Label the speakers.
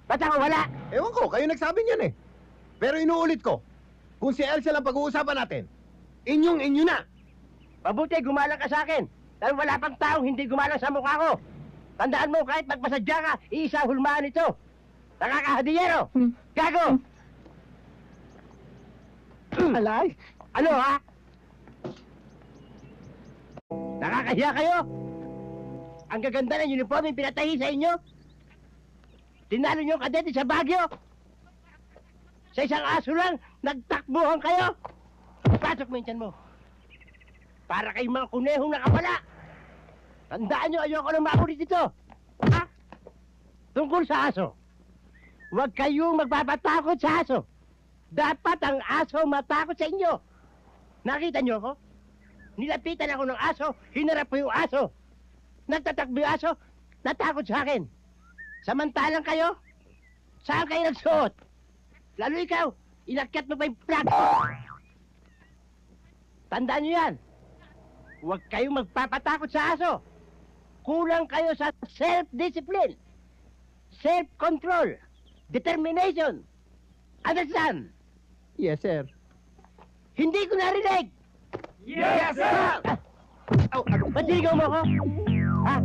Speaker 1: Ba't ako wala?
Speaker 2: Ewan ko, kayo nagsabi niyan eh. Pero inuulit ko, kung si Elsa lang pag-uusapan natin, inyo na.
Speaker 1: Mabuti, gumalang ka sa akin. Dahil wala pang taong hindi gumalang sa mukha ko. Tandaan mo, kahit magpasadya ka, iisa hulmaan ito. Nakakahadiyero! Gago!
Speaker 3: Alay!
Speaker 1: Ano, ha? Nakakahiya kayo? Ang gaganda ng uniform yung pinatahi sa inyo? Tinalo niyo ang kadete sa Baguio? Sa isang aso lang, nagtakbuhan kayo? Pasok mo yung tiyan mo. Para kayong mga kunehong nakawala. Tandaan niyo, ayoko nang makulit dito. Ha? Tungkol sa aso. Huwag kayong magpapatakot sa aso. Dapat ang aso matakot sa inyo. Nakita niyo ako? Nilapitan ako ng aso, hinarap ko yung aso. Nagtatakbo yung aso, natakot sa akin. Samantalang kayo, saan kayo nagsuot? Lalo ikaw, inakyat mo pa yung flag ko. Tandaan niyo yan. Huwag kayong magpapatakot sa aso. Kulang kayo sa self-discipline, self-control, determination. Understand?
Speaker 3: Yes, sir.
Speaker 1: Hindi ko narinig!
Speaker 2: Yes, sir!
Speaker 1: Ba't sinigaw mo ako? Ha?